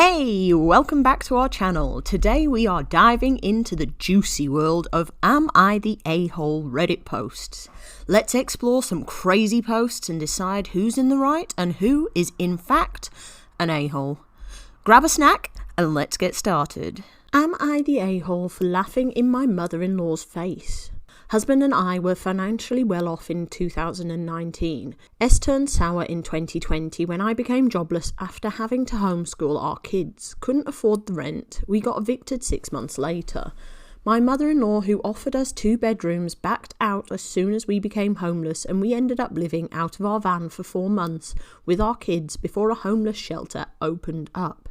Hey, welcome back to our channel. Today we are diving into the juicy world of Am I the A-hole Reddit posts. Let's explore some crazy posts and decide who's in the right and who is in fact an a-hole. Grab a snack and let's get started. Am I the a-hole for laughing in my mother-in-law's face? Husband and I were financially well off in 2019. S turned sour in 2020 when I became jobless after having to homeschool our kids. Couldn't afford the rent. We got evicted 6 months later. My mother-in-law, who offered us 2 bedrooms, backed out as soon as we became homeless, and we ended up living out of our van for 4 months with our kids before a homeless shelter opened up.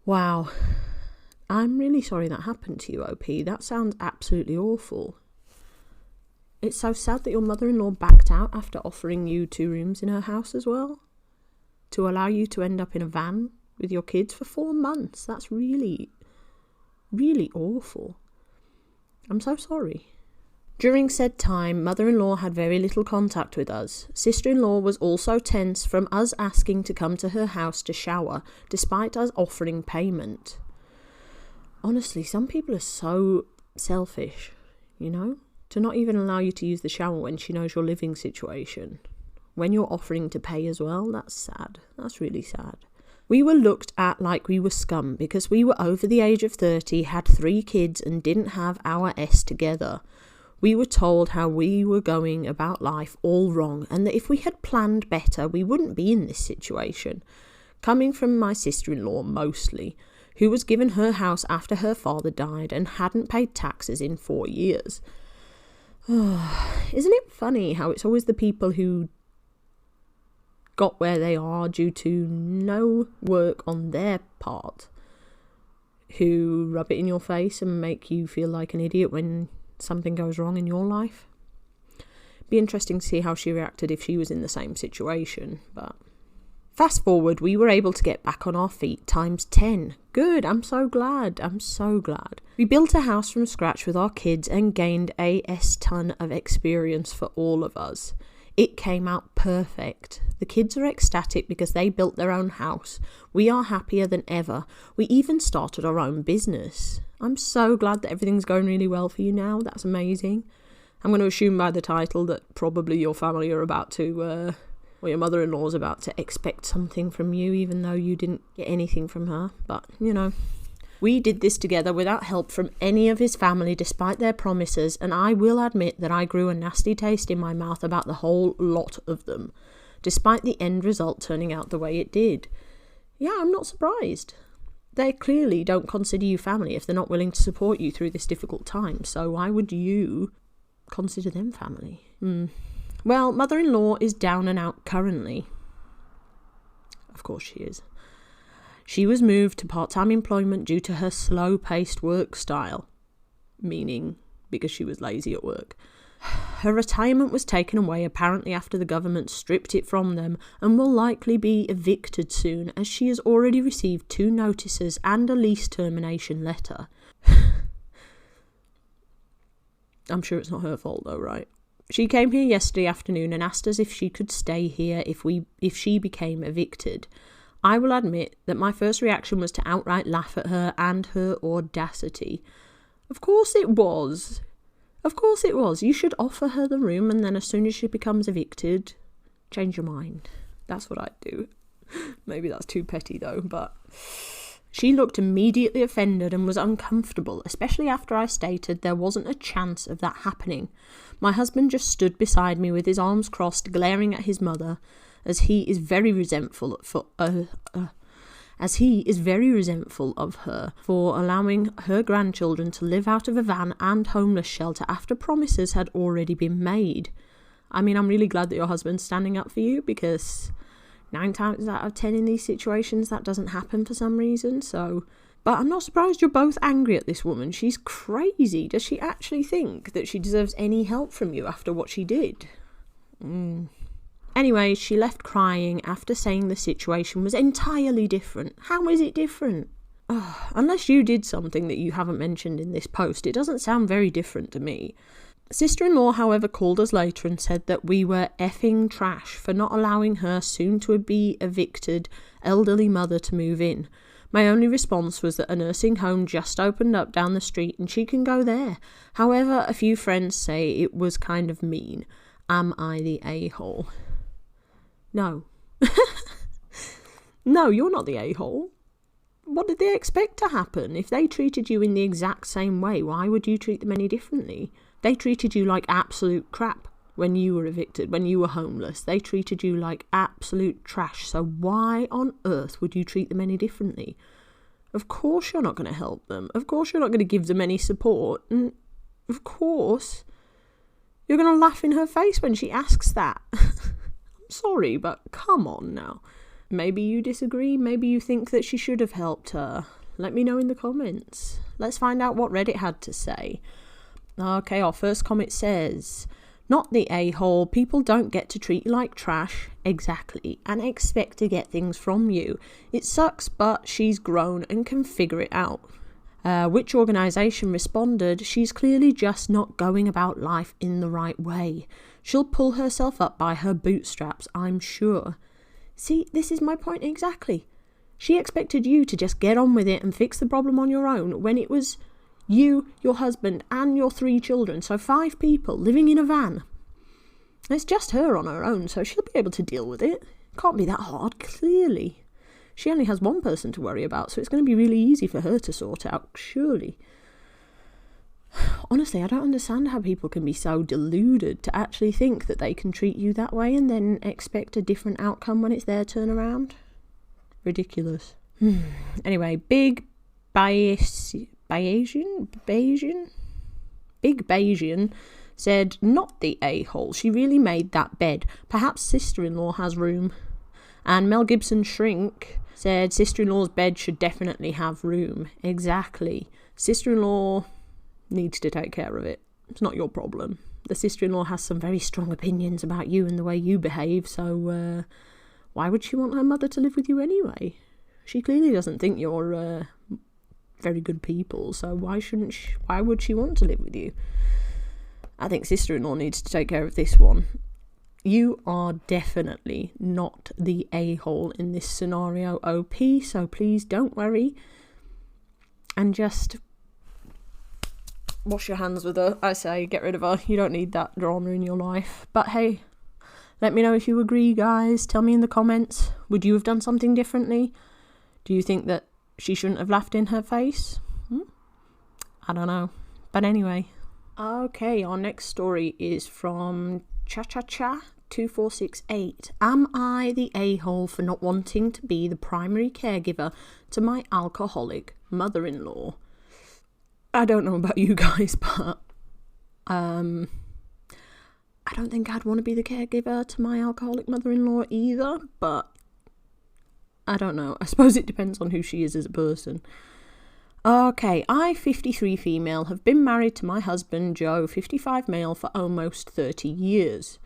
Wow. I'm really sorry that happened to you, OP. That sounds absolutely awful. It's so sad that your mother-in-law backed out after offering you 2 rooms in her house as well. To allow you to end up in a van with your kids for 4 months. That's really, really awful. I'm so sorry. During said time, mother-in-law had very little contact with us. Sister-in-law was also tense from us asking to come to her house to shower, despite us offering payment. Honestly, some people are so selfish, you know? To not even allow you to use the shower when she knows your living situation. When you're offering to pay as well, that's sad. That's really sad. We were looked at like we were scum because we were over the age of 30, had 3 kids and didn't have our S together. We were told how we were going about life all wrong and that if we had planned better, we wouldn't be in this situation. Coming from my sister-in-law mostly, who was given her house after her father died and hadn't paid taxes in 4 years. Isn't it funny how it's always the people who got where they are due to no work on their part who rub it in your face and make you feel like an idiot when something goes wrong in your life? Be interesting to see how she reacted if she was in the same situation, but fast forward, we were able to get back on our feet times 10. Good, I'm so glad. We built a house from scratch with our kids and gained a ton of experience for all of us. It came out perfect. The kids are ecstatic because they built their own house. We are happier than ever. We even started our own business. I'm so glad that everything's going really well for you now. That's amazing. I'm going to assume by the title that probably your family are about to or your mother-in-law's about to expect something from you, even though you didn't get anything from her. But, you know, we did this together without help from any of his family, despite their promises, and I will admit that I grew a nasty taste in my mouth about the whole lot of them, despite the end result turning out the way it did. Yeah, I'm not surprised. They clearly don't consider you family if they're not willing to support you through this difficult time, so why would you consider them family? Well, mother-in-law is down and out currently. Of course she is. She was moved to part-time employment due to her slow-paced work style, meaning because she was lazy at work. Her retirement was taken away apparently after the government stripped it from them and will likely be evicted soon as she has already received 2 notices and a lease termination letter. I'm sure it's not her fault though, right? She came here yesterday afternoon and asked us if she could stay here if she became evicted. I will admit that my first reaction was to outright laugh at her and her audacity. Of course it was. You should offer her the room and then as soon as she becomes evicted, change your mind. That's what I'd do. Maybe that's too petty though, but she looked immediately offended and was uncomfortable, especially after I stated there wasn't a chance of that happening. My husband just stood beside me with his arms crossed, glaring at his mother, as he is very resentful of her for allowing her grandchildren to live out of a van and homeless shelter after promises had already been made. I mean, I'm really glad that your husband's standing up for you because 9 times out of 10 in these situations that doesn't happen for some reason, But I'm not surprised you're both angry at this woman. She's crazy. Does she actually think that she deserves any help from you after what she did? Anyway, she left crying after saying the situation was entirely different. How is it different? Unless you did something that you haven't mentioned in this post, it doesn't sound very different to me. Sister-in-law, however, called us later and said that we were effing trash for not allowing her soon-to-be evicted elderly mother to move in. My only response was that a nursing home just opened up down the street and she can go there. However, a few friends say it was kind of mean. Am I the a-hole? No. No, you're not the a-hole. What did they expect to happen? If they treated you in the exact same way, why would you treat them any differently? They treated you like absolute crap when you were evicted, when you were homeless. They treated you like absolute trash. So why on earth would you treat them any differently? Of course you're not going to help them. Of course you're not going to give them any support. And of course you're going to laugh in her face when she asks that. I'm sorry, but come on now. Maybe you disagree. Maybe you think that she should have helped her. Let me know in the comments. Let's find out what Reddit had to say. Okay, our first comment says, not the a-hole, people don't get to treat you like trash, exactly, and expect to get things from you. It sucks, but she's grown and can figure it out. Which organisation responded, she's clearly just not going about life in the right way. She'll pull herself up by her bootstraps, I'm sure. See, this is my point exactly. She expected you to just get on with it and fix the problem on your own when it was you, your husband, and your 3 children, so 5 people living in a van. It's just her on her own, so she'll be able to deal with it. Can't be that hard, clearly. She only has one person to worry about, so it's going to be really easy for her to sort out, surely. Honestly, I don't understand how people can be so deluded to actually think that they can treat you that way and then expect a different outcome when it's their turn around. Ridiculous. Anyway, Big Bayesian said, not the a-hole, she really made that bed. Perhaps sister-in-law has room. And Mel Gibson Shrink said, sister-in-law's bed should definitely have room. Exactly. Sister-in-law needs to take care of it. It's not your problem. The sister-in-law has some very strong opinions about you and the way you behave, so why would she want her mother to live with you anyway? She clearly doesn't think you're very good people, so why would she want to live with you? I think sister-in-law needs to take care of this one. You are definitely not the a-hole in this scenario, OP, so please don't worry and just wash your hands with her. I say get rid of her. You don't need that drama in your life. But hey, let me know if you agree, guys. Tell me in the comments. Would you have done something differently? Do you think that she shouldn't have laughed in her face? I don't know. But anyway. Okay, our next story is from Cha-Cha-Cha2468. Am I the a-hole for not wanting to be the primary caregiver to my alcoholic mother-in-law? I don't know about you guys, but I don't think I'd want to be the caregiver to my alcoholic mother-in-law either, but I don't know. I suppose it depends on who she is as a person. Okay, I, 53 female, have been married to my husband, Joe, 55 male, for almost 30 years.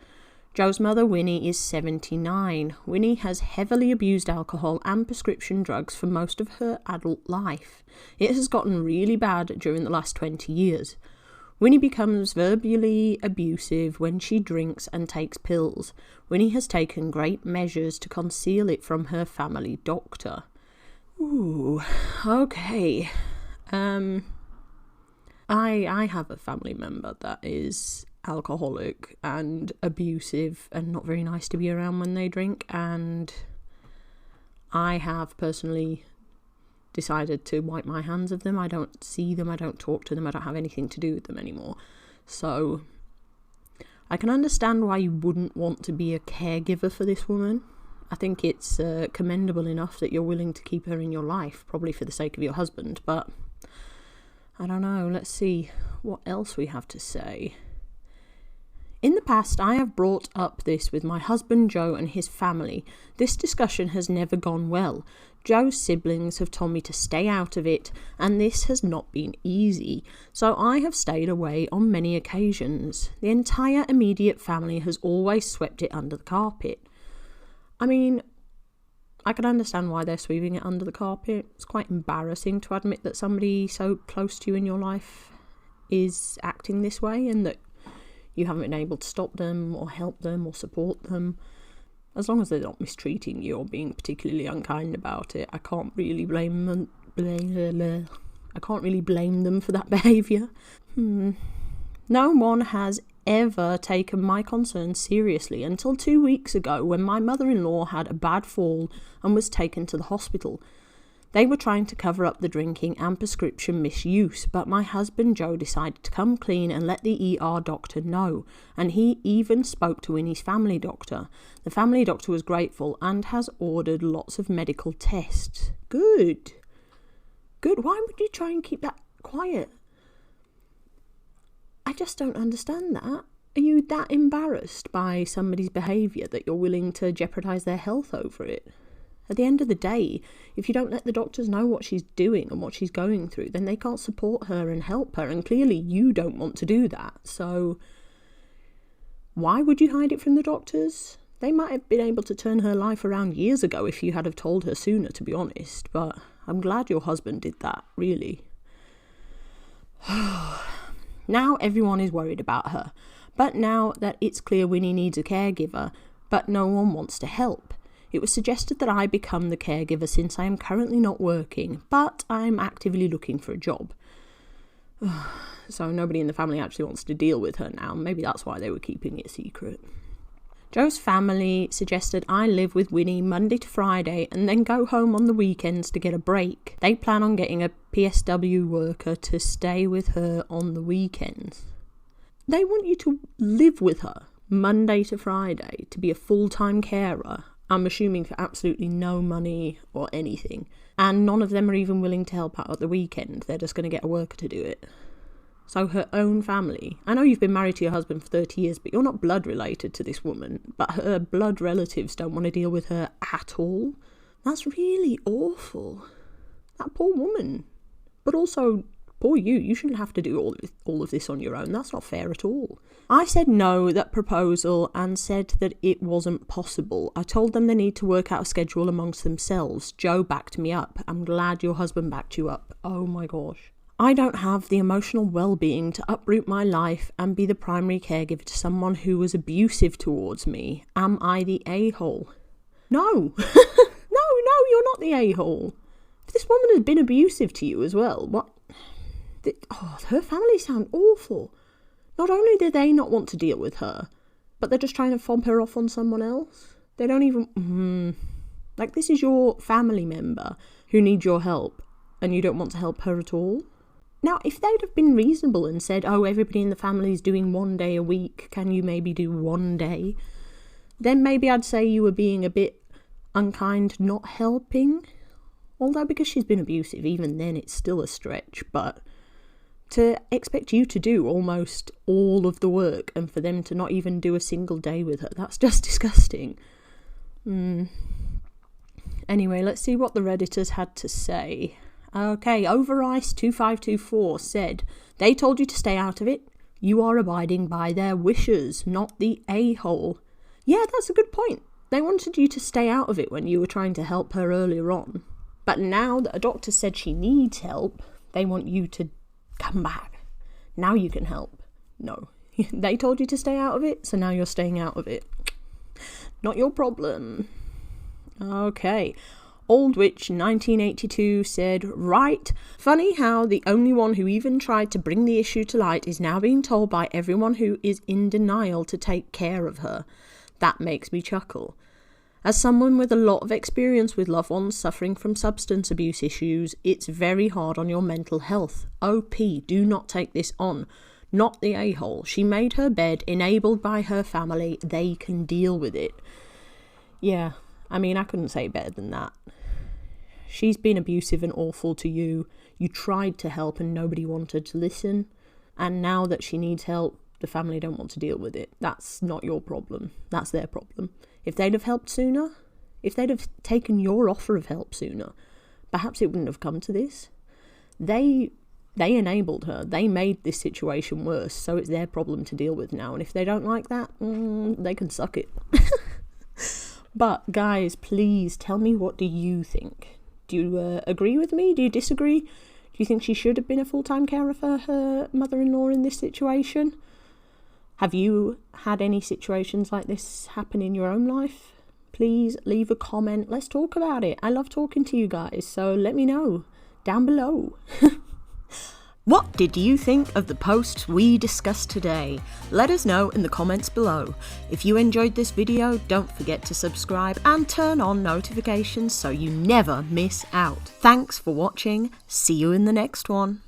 Joe's mother, Winnie, is 79. Winnie has heavily abused alcohol and prescription drugs for most of her adult life. It has gotten really bad during the last 20 years. Winnie becomes verbally abusive when she drinks and takes pills. Winnie has taken great measures to conceal it from her family doctor. Ooh, okay. I have a family member that is alcoholic and abusive and not very nice to be around when they drink, and I have personally decided to wipe my hands of them. I don't see them, I don't talk to them, I don't have anything to do with them anymore. So I can understand why you wouldn't want to be a caregiver for this woman. I think it's commendable enough that you're willing to keep her in your life, probably for the sake of your husband, but I don't know. Let's see what else we have to say. In the past, I have brought up this with my husband Joe and his family. This discussion has never gone well. Joe's siblings have told me to stay out of it, and this has not been easy, so I have stayed away on many occasions. The entire immediate family has always swept it under the carpet. I mean, I can understand why they're sweeping it under the carpet. It's quite embarrassing to admit that somebody so close to you in your life is acting this way and that You haven't been able to stop them or help them or support them. As long as they're not mistreating you or being particularly unkind about it, I can't really blame them. I can't really blame them for that behaviour. No one has ever taken my concerns seriously until 2 weeks ago, when my mother-in-law had a bad fall and was taken to the hospital. They were trying to cover up the drinking and prescription misuse, but my husband Joe decided to come clean and let the ER doctor know, and he even spoke to Winnie's family doctor. The family doctor was grateful and has ordered lots of medical tests. Good. Why would you try and keep that quiet? I just don't understand that. Are you that embarrassed by somebody's behaviour that you're willing to jeopardise their health over it? At the end of the day, if you don't let the doctors know what she's doing and what she's going through, then they can't support her and help her, and clearly you don't want to do that. So why would you hide it from the doctors? They might have been able to turn her life around years ago if you had have told her sooner, to be honest, but I'm glad your husband did that, really. Now everyone is worried about her, but now that it's clear Winnie needs a caregiver, but no one wants to help. It was suggested that I become the caregiver since I am currently not working, but I'm actively looking for a job. So nobody in the family actually wants to deal with her now. Maybe that's why they were keeping it secret. Joe's family suggested I live with Winnie Monday to Friday and then go home on the weekends to get a break. They plan on getting a PSW worker to stay with her on the weekends. They want you to live with her Monday to Friday, to be a full-time carer. I'm assuming for absolutely no money or anything. And none of them are even willing to help out at the weekend. They're just going to get a worker to do it. So her own family. I know you've been married to your husband for 30 years, but you're not blood related to this woman. But her blood relatives don't want to deal with her at all. That's really awful. That poor woman. But also, poor you. You shouldn't have to do all of this on your own. That's not fair at all. I said no to that proposal and said that it wasn't possible. I told them they need to work out a schedule amongst themselves. Joe backed me up. I'm glad your husband backed you up. Oh my gosh. I don't have the emotional well-being to uproot my life and be the primary caregiver to someone who was abusive towards me. Am I the a-hole? No. No, you're not the a-hole. This woman has been abusive to you as well. What? Her family sound awful. Not only do they not want to deal with her, but they're just trying to fob her off on someone else. They don't even... Like, this is your family member who needs your help, and you don't want to help her at all? Now, if they'd have been reasonable and said, oh, everybody in the family is doing 1 day a week, can you maybe do 1 day? Then maybe I'd say you were being a bit unkind, not helping. Although because she's been abusive, even then it's still a stretch, but... to expect you to do almost all of the work and for them to not even do a single day with her, that's just disgusting. Anyway, let's see what the Redditors had to say. Okay, Overice2524 said, they told you to stay out of it. You are abiding by their wishes, not the a-hole. Yeah, that's a good point. They wanted you to stay out of it when you were trying to help her earlier on. But now that a doctor said she needs help, they want you to come back. Now you can help. No. They told you to stay out of it, so now you're staying out of it. Not your problem. Okay. Oldwitch 1982 said, right, funny how the only one who even tried to bring the issue to light is now being told by everyone who is in denial to take care of her. That makes me chuckle. As someone with a lot of experience with loved ones suffering from substance abuse issues, it's very hard on your mental health. OP, do not take this on. Not the a-hole. She made her bed, enabled by her family. They can deal with it. Yeah, I mean, I couldn't say better than that. She's been abusive and awful to you. You tried to help and nobody wanted to listen. And now that she needs help, the family don't want to deal with it. That's not your problem. That's their problem. If they'd have helped sooner, if they'd have taken your offer of help sooner, perhaps it wouldn't have come to this. They enabled her. They made this situation worse, so it's their problem to deal with now. And if they don't like that, they can suck it. But guys, please tell me, what do you think? Do you agree with me? Do you disagree? Do you think she should have been a full-time carer for her mother-in-law in this situation? Have you had any situations like this happen in your own life? Please leave a comment. Let's talk about it. I love talking to you guys, so let me know down below. What did you think of the posts we discussed today? Let us know in the comments below. If you enjoyed this video, don't forget to subscribe and turn on notifications so you never miss out. Thanks for watching. See you in the next one.